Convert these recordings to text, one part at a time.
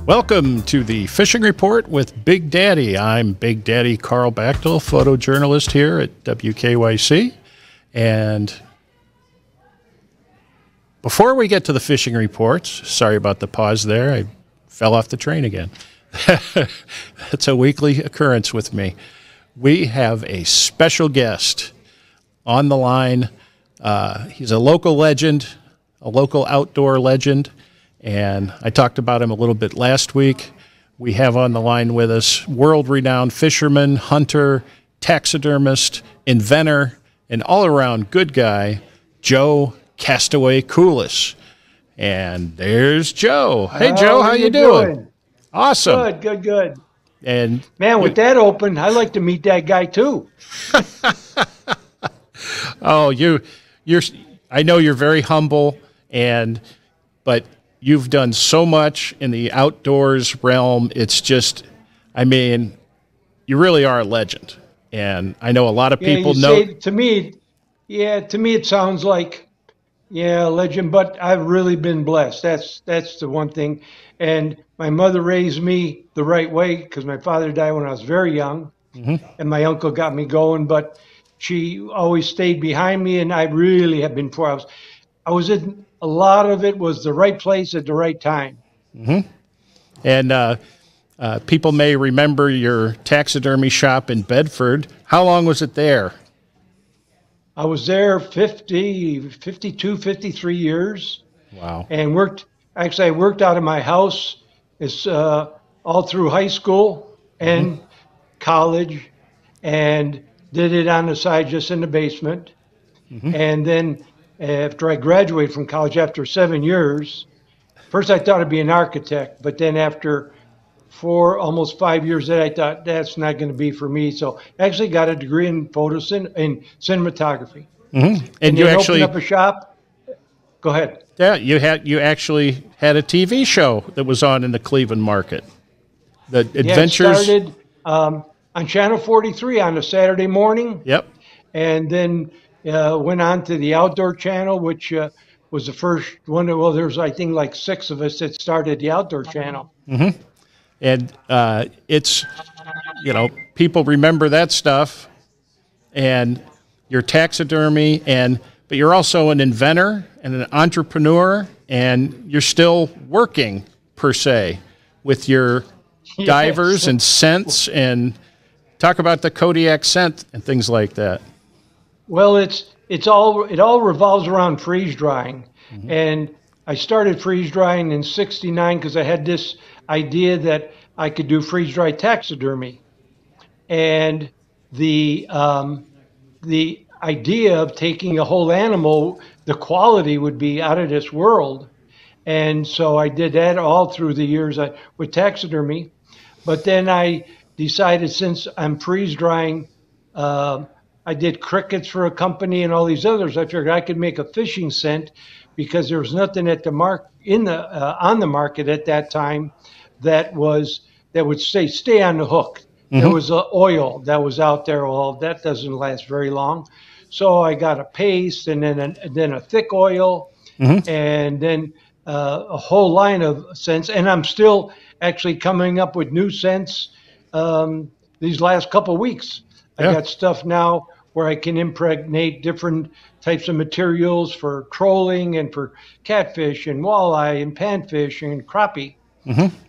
Welcome to the Fishing Report with Big Daddy. I'm Big Daddy Carl Batchel, photojournalist here at WKYC. And before we get to the fishing reports, sorry about the pause there, I fell off the train again. That's a weekly occurrence with me. We have a special guest on the line. He's a local legend, a local outdoor legend, and I talked about him a little bit last week. We have on the line with us world-renowned fisherman, hunter, taxidermist, inventor, and all-around good guy, Joe Kastaway Kulis. And there's Joe. Hey, Joe, how you doing? Awesome. Good. And man, with that open, I'd like to meet that guy too. Oh, you're. I know you're very humble, but you've done so much in the outdoors realm. It's just, I mean, you really are a legend, and I know a lot of people know. To me, it sounds like, a legend. But I've really been blessed. That's the one thing. And my mother raised me the right way because my father died when I was very young, and my uncle got me going. But she always stayed behind me, and I really have been for. I was in a lot of it was the right place at the right time. And people may remember your taxidermy shop in Bedford. How long was it there? I was there 52, 53 years. Wow. And I worked out of my house. It's all through high school and college, and did it on the side just in the basement. And then after I graduated from college, after 7 years, first I thought I'd be an architect, but then after almost 5 years, I thought that's not going to be for me. So I actually got a degree in cinematography. And you actually opened up a shop. Go ahead. Yeah, you actually had a TV show that was on in the Cleveland market. The Adventures. Yeah, it started on Channel 43 on a Saturday morning. Yep. And then went on to the Outdoor Channel, which was the first one. Well, there's, I think, like 6 of us that started the Outdoor Channel. And it's, people remember that stuff, and your taxidermy, but you're also an inventor and an entrepreneur, and you're still working, per se, with your divers and scents, and talk about the Kodiak scent and things like that. Well, it all revolves around freeze drying, and I started freeze drying in '69 because I had this idea that I could do freeze dry taxidermy, and the idea of taking a whole animal, the quality would be out of this world, and so I did that all through the years with taxidermy. But then I decided, since I'm freeze drying, I did crickets for a company and all these others. I figured I could make a fishing scent because there was nothing at the on the market at that time that would stay on the hook. There was oil that was out there. Well, that doesn't last very long. So I got a paste, and then a thick oil, and then a whole line of scents. And I'm still actually coming up with new scents these last couple of weeks. I got stuff now where I can impregnate different types of materials for trolling and for catfish and walleye and panfish and crappie.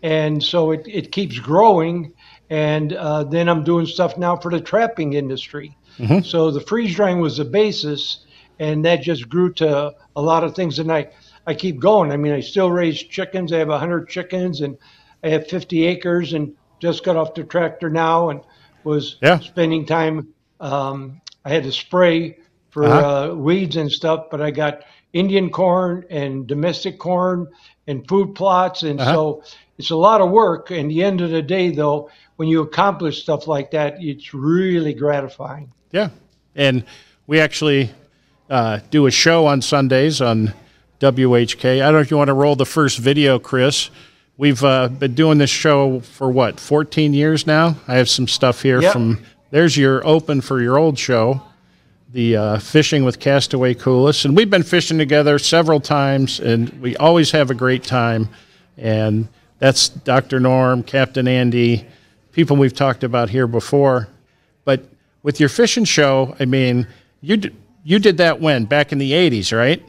And so it keeps growing. And then I'm doing stuff now for the trapping industry. So the freeze drying was the basis, and that just grew to a lot of things. And I keep going. I mean, I still raise chickens. I have 100 chickens, and I have 50 acres, and just got off the tractor now and was spending time. I had to spray for weeds and stuff, but I got Indian corn and domestic corn and food plots. And so it's a lot of work. And the end of the day, though, when you accomplish stuff like that, it's really gratifying. Yeah. And we actually do a show on Sundays on WHK. I don't know if you want to roll the first video, Chris. We've been doing this show for, 14 years now? I have some stuff here from, there's your open for your old show, the Fishing with Kastaway Kulis. And we've been fishing together several times, and we always have a great time. And That's Dr. Norm, Captain Andy, people we've talked about here before. But with your fishing show, I mean, you did that when? Back in the 80s, right?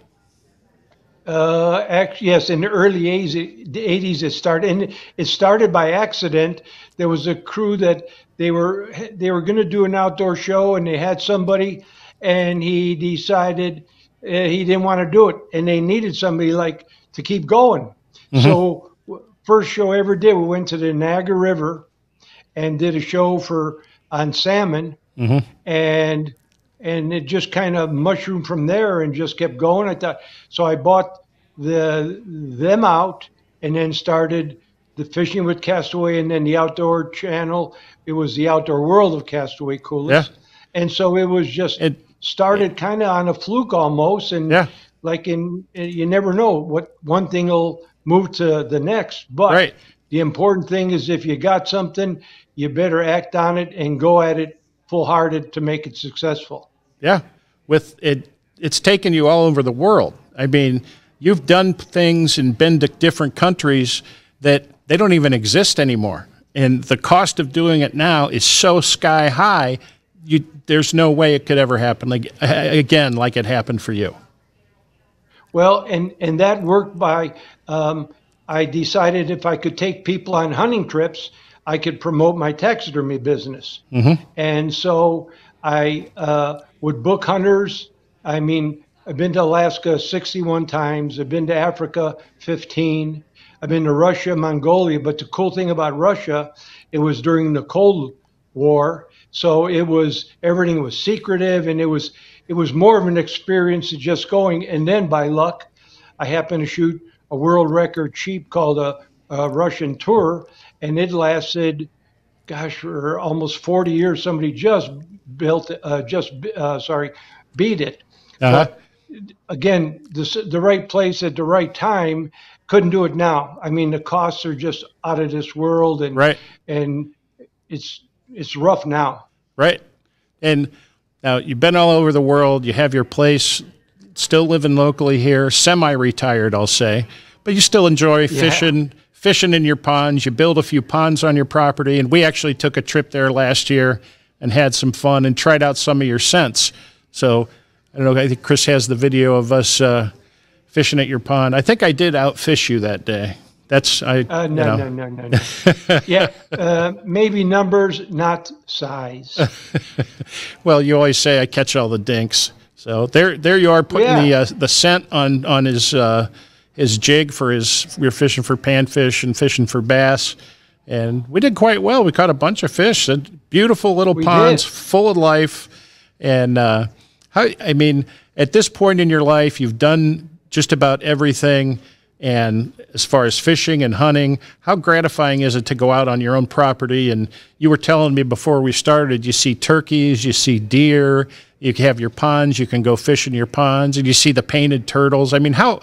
Actually, yes, in the early 80s it started, and it started by accident. There was a crew that they were going to do an outdoor show, and they had somebody, and he decided he didn't want to do it, and they needed somebody like to keep going. So first show I ever did, we went to the Niagara River and did a show on salmon, and it just kind of mushroomed from there and just kept going. I thought so. I bought them out and then started the Fishing with Kastaway, and then the outdoor channel. It was the Outdoor World of Kastaway, Kulis. And so it was just started kind of on a fluke almost, and like you never know what one thing will move to the next. But the important thing is if you got something, you better act on it and go at it full-hearted to make it successful. Yeah, with it's taken you all over the world. I mean, you've done things and been to different countries that they don't even exist anymore. And the cost of doing it now is so sky high, there's no way it could ever happen like it happened for you. Well, and that worked by, I decided if I could take people on hunting trips, I could promote my taxidermy business. And so I would book hunters. I mean, I've been to Alaska 61 times. I've been to Africa 15. I've been to Russia, Mongolia. But the cool thing about Russia, it was during the Cold War. So everything was secretive, and it was more of an experience of just going. And then by luck, I happened to shoot a world record sheep called a Russian tour, and it lasted, gosh, for almost 40 years. Somebody just beat it. But again, the right place at the right time. Couldn't do it now. I mean, the costs are just out of this world, and and it's rough now. Right. And now you've been all over the world. You have your place, still living locally here, semi-retired, I'll say, but you still enjoy fishing in your ponds. You build a few ponds on your property, and we actually took a trip there last year and had some fun and tried out some of your scents. So I don't know, I think Chris has the video of us fishing at your pond. I think I did outfish you that day. That's no. Yeah, maybe numbers, not size. Well, you always say I catch all the dinks. So there you are putting the scent on his jig for we're fishing for panfish and fishing for bass, and we did quite well. We caught a bunch of fish. Beautiful little ponds, full of life. And I mean, at this point in your life, you've done just about everything. And as far as fishing and hunting, how gratifying is it to go out on your own property? And you were telling me before we started, you see turkeys, you see deer, you have your ponds, you can go fish in your ponds, and you see the painted turtles. I mean, how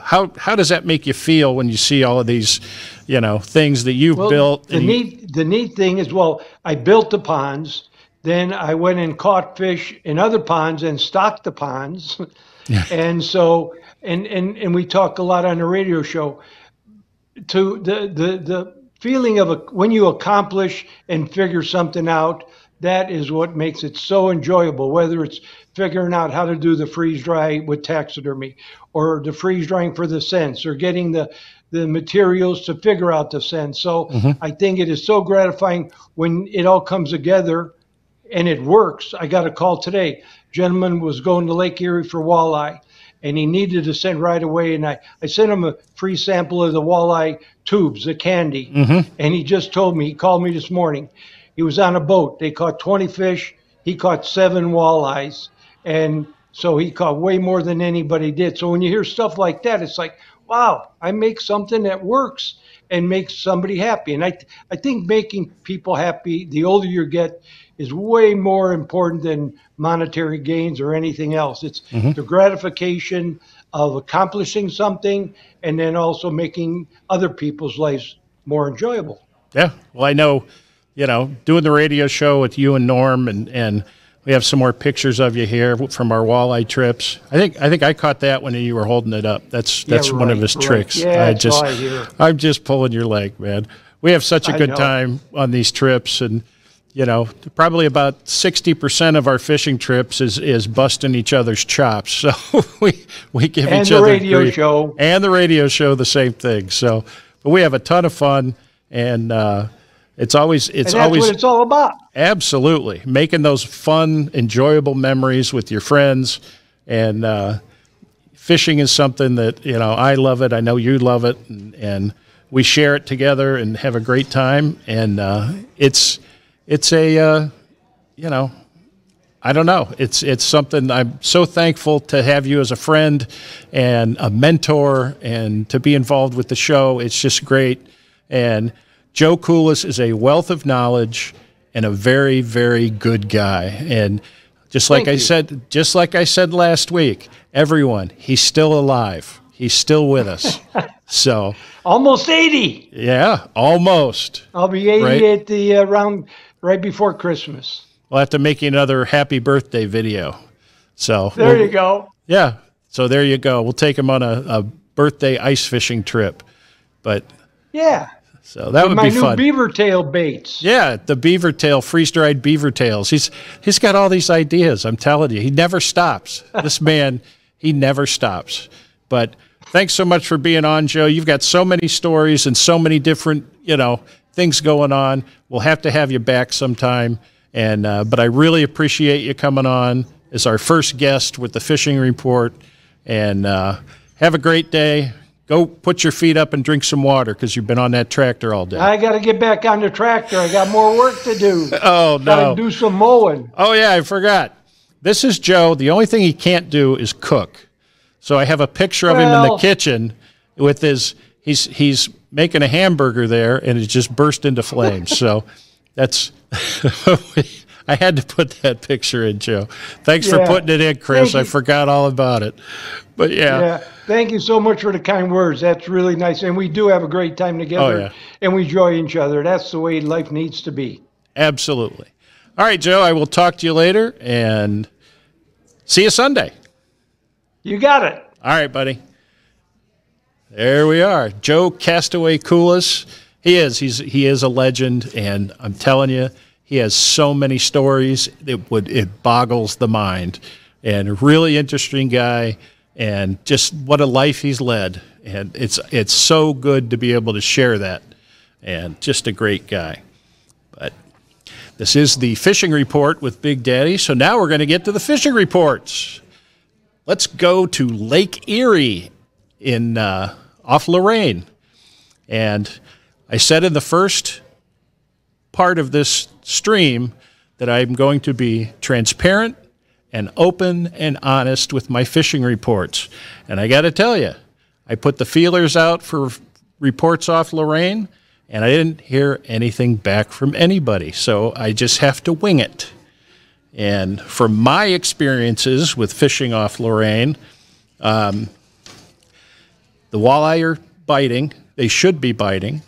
does that make you feel when you see all of these, things that you've built? The neat thing is, I built the ponds, then I went and caught fish in other ponds and stocked the ponds, and so. And we talk a lot on the radio show to the feeling of when you accomplish and figure something out, that is what makes it so enjoyable, whether it's figuring out how to do the freeze dry with taxidermy or the freeze drying for the scents or getting the materials to figure out the scents. So I think it is so gratifying when it all comes together and it works. I got a call today. Gentleman was going to Lake Erie for walleye, and he needed to send right away. And I sent him a free sample of the walleye tubes, the candy. And he just told me, he called me this morning. He was on a boat. They caught 20 fish. He caught 7 walleyes. And so he caught way more than anybody did. So when you hear stuff like that, it's like, wow, I make something that works and makes somebody happy. And I think making people happy, the older you get, is way more important than monetary gains or anything else. It's the gratification of accomplishing something and then also making other people's lives more enjoyable. Yeah. Well, I know, doing the radio show with you and Norm and We have some more pictures of you here from our walleye trips. I think I caught that when you were holding it up. That's one of his tricks. Yeah, that's all I hear. I'm just pulling your leg, man. We have such a good time on these trips, and probably about 60% of our fishing trips is busting each other's chops. So we give each other grief. And the radio show the same thing. So, but we have a ton of fun, and it's always what it's all about. Absolutely, making those fun, enjoyable memories with your friends, and fishing is something that I love it. I know you love it, and we share it together and have a great time. And it's a I don't know. It's something I'm so thankful to have you as a friend and a mentor, and to be involved with the show. It's just great. And Joe Kulis is a wealth of knowledge and a very, very good guy. And just like I said last week, everyone, he's still alive. He's still with us. So almost 80. Yeah, almost. I'll be 80 at the around right before Christmas. We'll have to make you another happy birthday video. So there you go. Yeah. So there you go. We'll take him on a birthday ice fishing trip. But yeah. So that would be fun. My new beaver tail baits. Yeah, the beaver tail, freeze-dried beaver tails. He's got all these ideas. I'm telling you, he never stops. This man, he never stops. But thanks so much for being on, Joe. You've got so many stories and so many different, things going on. We'll have to have you back sometime. And but I really appreciate you coming on as our first guest with the Fishing Report. And have a great day. Go put your feet up and drink some water, because you've been on that tractor all day. I got to get back on the tractor. I got more work to do. Oh, no. Got to do some mowing. Oh, yeah, I forgot. This is Joe. The only thing he can't do is cook. So I have a picture of him in the kitchen with he's making a hamburger there, and it just burst into flames. So that's I had to put that picture in, Joe. Thanks for putting it in, Chris. I forgot all about it. But yeah. Thank you so much for the kind words. That's really nice. And we do have a great time together, and we enjoy each other. That's the way life needs to be. Absolutely. All right, Joe, I will talk to you later, and see you Sunday. You got it. All right, buddy. There we are. Joe Kastaway Kulis. He is a legend, and I'm telling you, he has so many stories. It boggles the mind. And a really interesting guy, and just what a life he's led. And it's so good to be able to share that. And just a great guy. But this is the Fishing Report with Big Daddy. So now we're going to get to the fishing reports. Let's go to Lake Erie in off Lorain. And I said in the first part of this stream that I'm going to be transparent and open and honest with my fishing reports. And I got to tell you, I put the feelers out for reports off Lorain, and I didn't hear anything back from anybody. So I just have to wing it. And from my experiences with fishing off Lorain, the walleye are biting. They should be biting.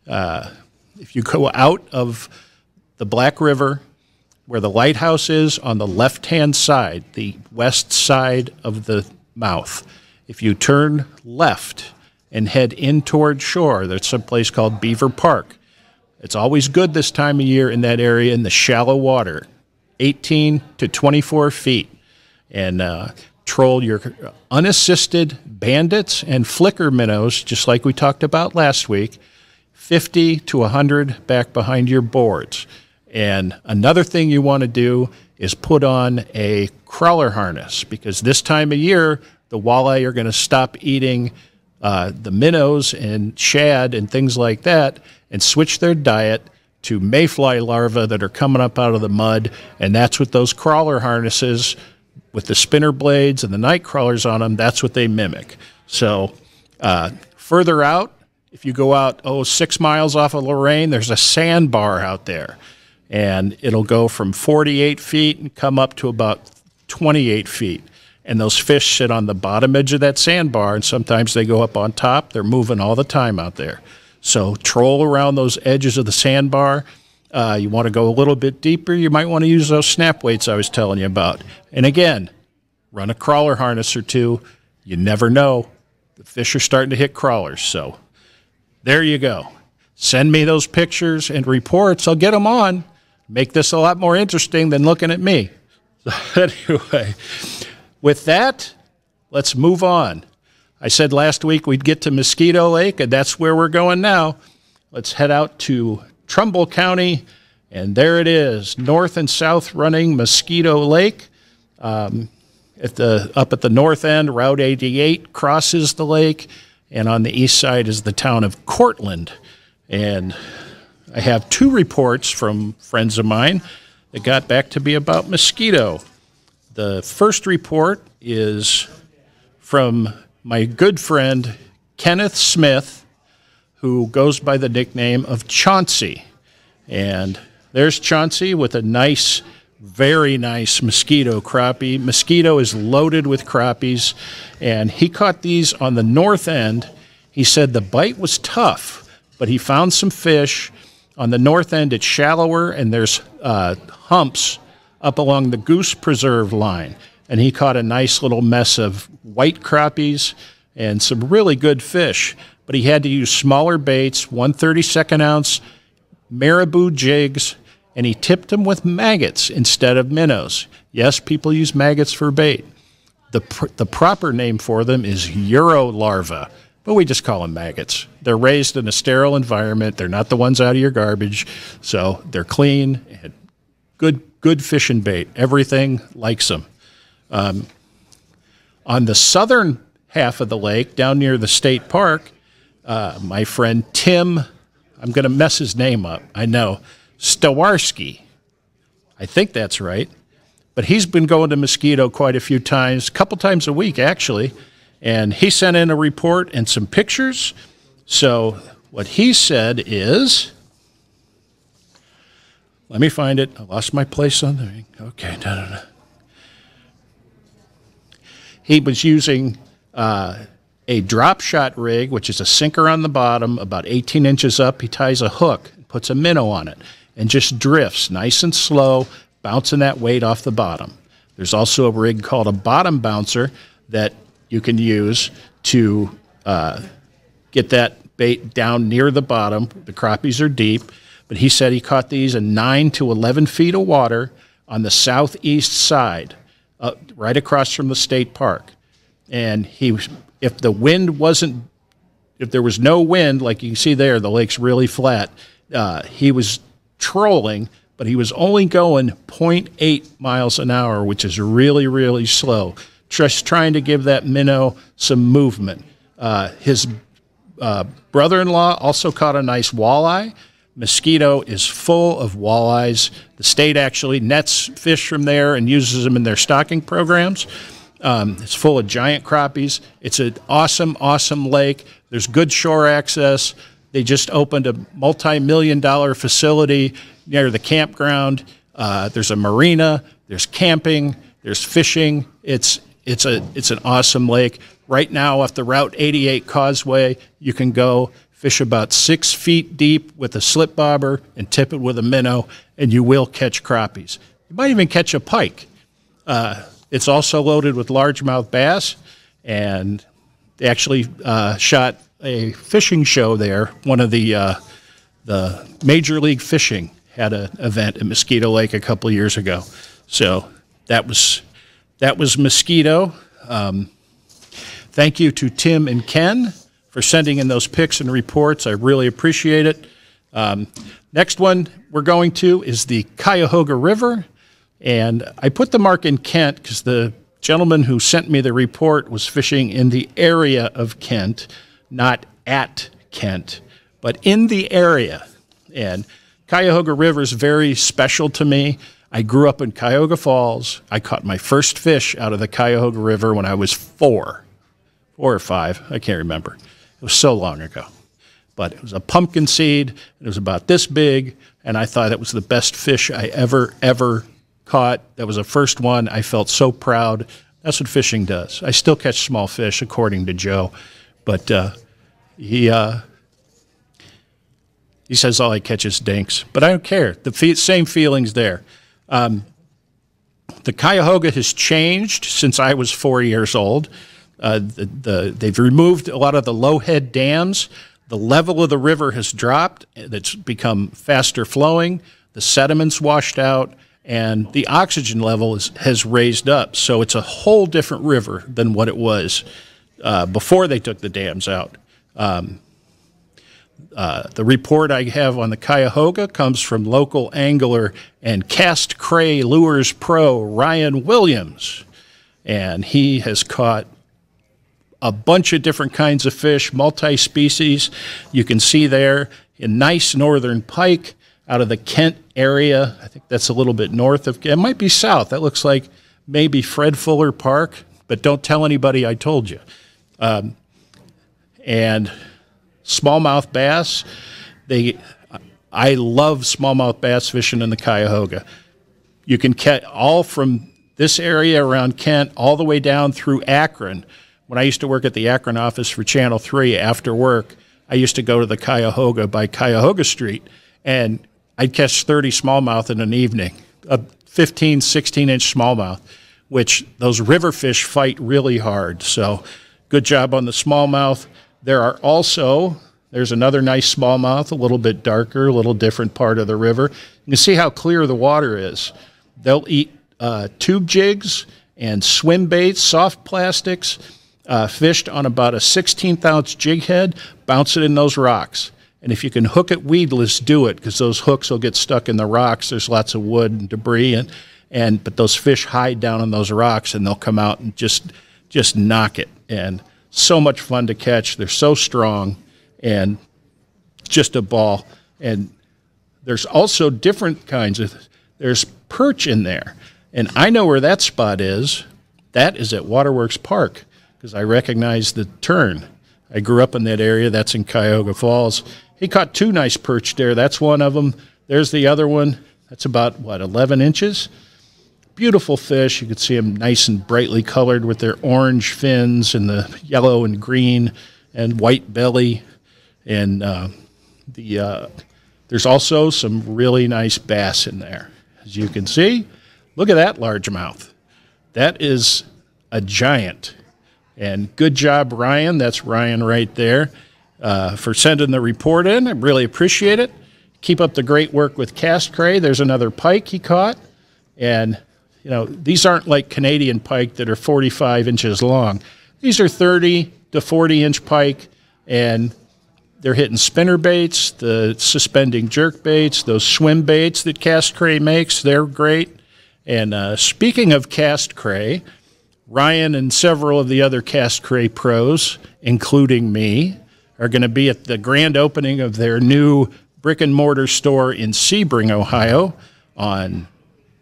If you go out of the Black River, where the lighthouse is on the left-hand side, the west side of the mouth, if you turn left and head in toward shore, there's some place called Beaver Park. It's always good this time of year in that area in the shallow water, 18 to 24 feet, and troll your unassisted bandits and flicker minnows, just like we talked about last week, 50 to 100 back behind your boards. And another thing you want to do is put on a crawler harness, because this time of year, the walleye are going to stop eating the minnows and shad and things like that and switch their diet to mayfly larvae that are coming up out of the mud. And that's what those crawler harnesses with the spinner blades and the night crawlers on them, that's what they mimic. So further out, if you go out, 6 miles off of Lorain, there's a sandbar out there. And it'll go from 48 feet and come up to about 28 feet. And those fish sit on the bottom edge of that sandbar, and sometimes they go up on top. They're moving all the time out there. So troll around those edges of the sandbar. You want to go a little bit deeper, you might want to use those snap weights I was telling you about. And again, run a crawler harness or two. You never know. The fish are starting to hit crawlers. So there you go. Send me those pictures and reports. I'll get them on. Make this a lot more interesting than looking at me. So anyway, with that, let's move on. I said last week we'd get to Mosquito Lake, and that's where we're going now. Let's head out to Trumbull County, and there it is, north and south running Mosquito Lake. Up at the north end, Route 88 crosses the lake, and on the east side is the town of Cortland. And I have two reports from friends of mine that got back to me about mosquito. The first report is from my good friend Kenneth Smith, who goes by the nickname of Chauncey. And there's Chauncey with a nice, very nice mosquito crappie. Mosquito is loaded with crappies, and he caught these on the north end. He said the bite was tough, but he found some fish. On the north end, it's shallower, and there's humps up along the Goose Preserve line. And he caught a nice little mess of white crappies and some really good fish. But he had to use smaller baits, 1/32 ounce marabou jigs, and he tipped them with maggots instead of minnows. Yes, people use maggots for bait. The proper name for them is Eurolarva, but we just call them maggots. They're raised in a sterile environment. They're not the ones out of your garbage, so they're clean and good fishing bait. Everything likes them. On the southern half of the lake, down near the state park, my friend Tim, I'm going to mess his name up, I know, Stawarski. I think that's right. But he's been going to Mosquito quite a few times, a couple times a week actually, and he sent in a report and some pictures. So what he said is, let me find it. I lost my place on the, okay. He was using a drop shot rig, which is a sinker on the bottom, about 18 inches up. He ties a hook, puts a minnow on it, and just drifts nice and slow, bouncing that weight off the bottom. There's also a rig called a bottom bouncer that you can use to get that bait down near the bottom. The crappies are deep, but he said he caught these in 9 to 11 feet of water on the southeast side, right across from the state park. And if the wind wasn't, if there was no wind, like you can see there, the lake's really flat, he was trolling, but he was only going 0.8 miles an hour, which is really, really slow, just trying to give that minnow some movement. His brother-in-law also caught a nice walleye. Mosquito is full of walleyes. The state actually nets fish from there and uses them in their stocking programs. It's full of giant crappies. It's an awesome, awesome lake. There's good shore access. They just opened a multi-million-dollar facility near the campground. There's a marina. There's camping. There's fishing. It's an awesome lake. Right now, off the Route 88 causeway, you can go fish about 6 feet deep with a slip bobber and tip it with a minnow, and you will catch crappies. You might even catch a pike. It's also loaded with largemouth bass, and they actually shot a fishing show there. One of the Major League Fishing had an event at Mosquito Lake a couple of years ago. So that was Mosquito. Thank you to Tim and Ken for sending in those pics and reports. I really appreciate it. Next one we're going to is the Cuyahoga River. And I put the mark in Kent because the gentleman who sent me the report was fishing in the area of Kent, not at Kent, but in the area. And Cuyahoga River is very special to me. I grew up in Cuyahoga Falls. I caught my first fish out of the Cuyahoga River when I was 4 or 5. I can't remember. It was so long ago. But it was a pumpkin seed. It was about this big, and I thought it was the best fish I ever caught. That was the first one. I felt so proud. That's what fishing does. I still catch small fish, according to Joe, but He says all I catch is dinks, but I don't care. The same feelings there. The Cuyahoga has changed since I was 4 years old. They've removed a lot of the low-head dams. The level of the river has dropped. It's become faster flowing. The sediment's washed out, and the oxygen level has raised up. So it's a whole different river than what it was before they took the dams out. The report I have on the Cuyahoga comes from local angler and Cast Cray Lures Pro Ryan Williams, and he has caught a bunch of different kinds of fish, multi-species. You can see there a nice northern pike out of the Kent area. I think that's a little bit north of, it might be south. That looks like maybe Fred Fuller Park, but don't tell anybody I told you. And smallmouth bass, I love smallmouth bass fishing in the Cuyahoga. You can catch all from this area around Kent all the way down through Akron. When I used to work at the Akron office for Channel 3 after work, I used to go to the Cuyahoga by Cuyahoga Street, and I'd catch 30 smallmouth in an evening, a 15, 16-inch smallmouth, which those river fish fight really hard. So good job on the smallmouth. There's another nice smallmouth, a little bit darker, a little different part of the river. You can see how clear the water is. They'll eat tube jigs and swim baits, soft plastics, fished on about a 16th-ounce jig head, bounce it in those rocks. And if you can hook it weedless, do it, because those hooks will get stuck in the rocks. There's lots of wood and debris, but those fish hide down in those rocks, and they'll come out and just knock it. And so much fun to catch. They're so strong, and just a ball. And there's also different kinds of, there's perch in there. And I know where that spot is. That is at Waterworks Park, because I recognize the turn. I grew up in that area. That's in Cuyahoga Falls. He caught two nice perch there. That's one of them. There's the other one. That's about, 11 inches? Beautiful fish. You can see them nice and brightly colored with their orange fins and the yellow and green and white belly. And there's also some really nice bass in there. As you can see, look at that largemouth. That is a giant. And good job, Ryan. That's Ryan right there, for sending the report in. I really appreciate it. Keep up the great work with Cast Cray. There's another pike he caught. And, these aren't like Canadian pike that are 45 inches long. These are 30 to 40-inch pike, and they're hitting spinner baits, the suspending jerk baits, those swim baits that Cast Cray makes. They're great. And speaking of Cast Cray, Ryan and several of the other Cast Cray pros, including me, are going to be at the grand opening of their new brick-and-mortar store in Sebring, Ohio, on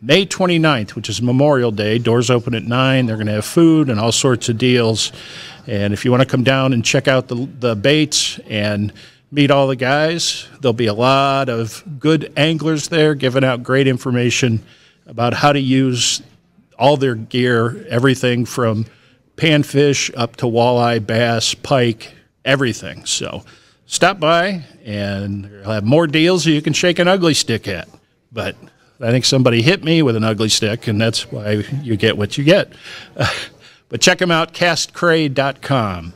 May 29th, which is Memorial Day. Doors open at 9. They're going to have food and all sorts of deals. And if you want to come down and check out the baits and meet all the guys, there'll be a lot of good anglers there giving out great information about how to use all their gear, everything from panfish up to walleye, bass, pike, everything. So stop by, and they'll have more deals you can shake an ugly stick at. But I think somebody hit me with an ugly stick, and that's why you get what you get. But check them out, castcray.com.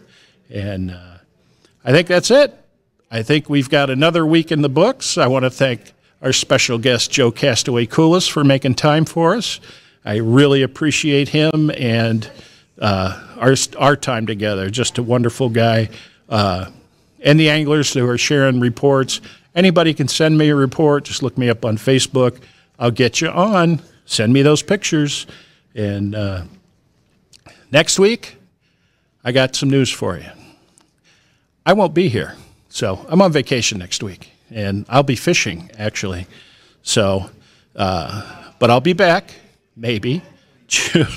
And I think that's it. I think we've got another week in the books. I want to thank our special guest, Joe Kastaway Kulis, for making time for us. I really appreciate him and our time together. Just a wonderful guy. And the anglers who are sharing reports. Anybody can send me a report. Just look me up on Facebook. I'll get you on. Send me those pictures. And next week, I got some news for you. I won't be here. So I'm on vacation next week. And I'll be fishing, actually. So, but I'll be back, maybe, June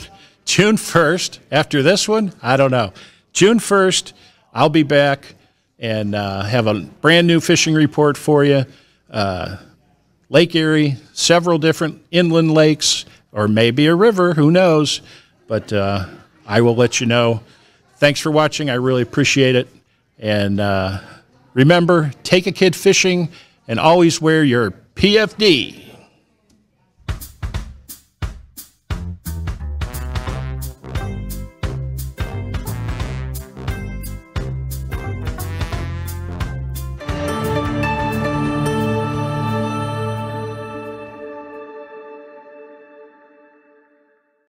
1st. After this one, I don't know. June 1st, I'll be back and have a brand new fishing report for you. Lake Erie, several different inland lakes, or maybe a river, who knows. But I will let you know. Thanks for watching. I really appreciate it. And remember, take a kid fishing and always wear your PFD.